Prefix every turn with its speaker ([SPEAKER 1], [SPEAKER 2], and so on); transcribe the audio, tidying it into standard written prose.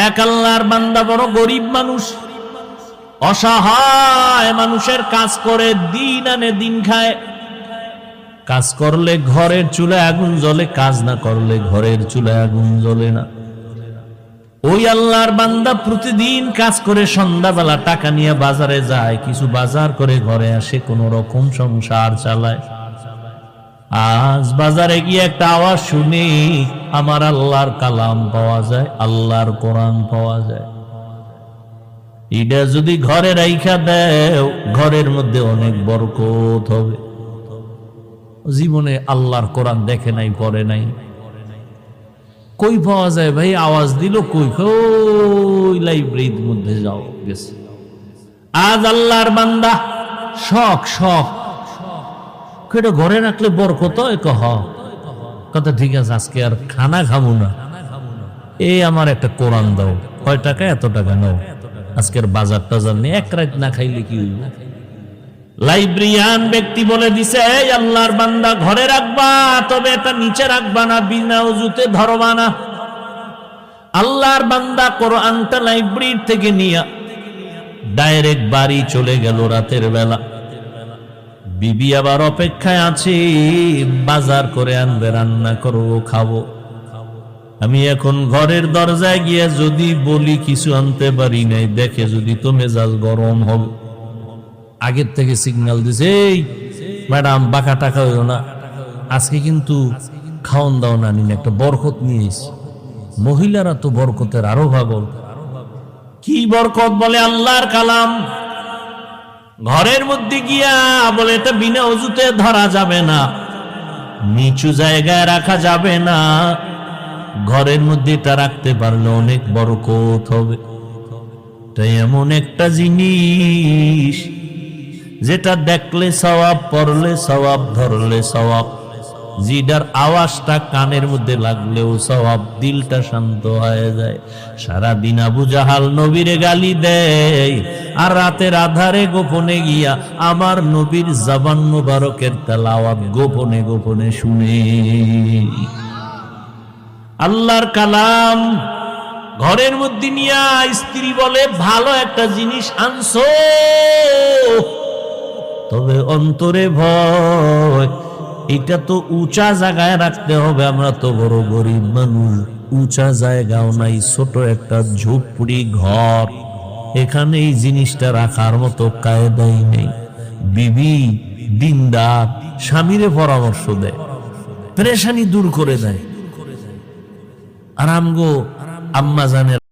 [SPEAKER 1] এক আল্লাহর বান্দা বড় গরিব মানুষ, অসহায় মানুষের কাজ করে দিন আনে দিন খায়। কাজ করলে ঘরের চুলায় আগুন জ্বলে, কাজ না করলে ঘরের চুলায় আগুন জ্বলে না। ওই আল্লাহর বান্দা প্রতিদিন কাজ করে সন্ধ্যাবেলা টাকা নিয়ে বাজারে যায়, কিছু বাজার করে ঘরে আসে, কোন রকম সংসার চালায়। আজ বাজারে গিয়ে একটা আওয়াজ শুনি, আমার আল্লাহর কালাম পাওয়া যায়, আল্লাহর কোরআন পাওয়া যায়। এটা যদি ঘরে রাইখা দেও, ঘরের মধ্যে অনেক বরকত হবে। জীবনে আল্লাহর কোরআন দেখে নাই, পড়ে নাই, কই পাওয়া যায় ভাই? আওয়াজ দিল কই? ওই লাইব্রেরির মধ্যে যাও, গেছে। আজ আল্লাহর বান্দা শখ শখ কেটে ঘরে রাখলে বরকত কথা, ঠিক আছে আজকে আর খানা খাবো না, এই আমার একটা কোরআন দাও, কয় টাকা? এত টাকা নাও, আজকের বাজার টাজার নিয়ে এক রাত না খাইলে কি হইব? লাইব্রেরিয়ান ব্যক্তি বলে দিছে, এই আল্লাহর বান্দা ঘরে রাখবা, তবে এটা নিচে রাখবা না, বিনা উজুতে ধরবা না। আল্লাহর বান্দা কোরআনটা লাইব্রেরি থেকে নিয়ে ডাইরেক্ট বাড়ি চলে গেল রাতের বেলা। বিবি আবার অপেক্ষায় আছে, বাজার করে আনবে, রান্না করবো, খাবো। আমি এখন ঘরের দরজায় গিয়ে যদি বলি কিছু আনতে পারি নাই, দেখে যদি তো মেজাজ গরম হবে। আগের থেকে সিগন্যাল দিছে, এই ম্যাডাম বাঁকা টাকা হইও না, আজকে কিন্তু খাওন দাও না, নিন একটা বরকত নিয়ে এসি। মহিলারা তো বরকতের আরো পাগল। কি বরকত? বলে আল্লাহর কালাম। ঘরের মধ্যে গিয়া বলে এটা বিনা ওযুতে ধরা যাবে না, নিচু জায়গায় রাখা যাবে না, ঘরের মধ্যে এটা রাখতে পারলে অনেক বরকত হবে। তাই এমন একটা জিনিস যেটা দেখলে সওয়াব, পড়লে সওয়াব, ধরলে সওয়াব, জিডার আওয়াজটা কানের মধ্যে লাগলেও সওয়াব, দিলটা শান্ত হয়ে যায়। সারাদিন আবু জাহাল নবীরে গালি দেয়, আর রাতের আধারে গোপনে গিয়া আমার নবীর জবান মুবারকের তেলাওয়াত গোপনে গোপনে শুনে। আল্লাহর কালাম ঘরের মধ্যে নিয়া স্ত্রী বলে, ভালো একটা জিনিস আনছো, তবে অন্তরে ভয়, এটা তো উঁচা জায়গায় রাখতে হবে। আমরা তো বড় গরিব মানুষ, উঁচা জায়গাও নাই, ছোট একটা ঝুপড়ি ঘর, এখানে এই জিনিসটা রাখার মতো কায়দাই নেই। বিবি দিনদার, স্বামীরে পরামর্শ দেয়, পেরেশানি দূর করে দেয়। আর আমগো আম্মা জানের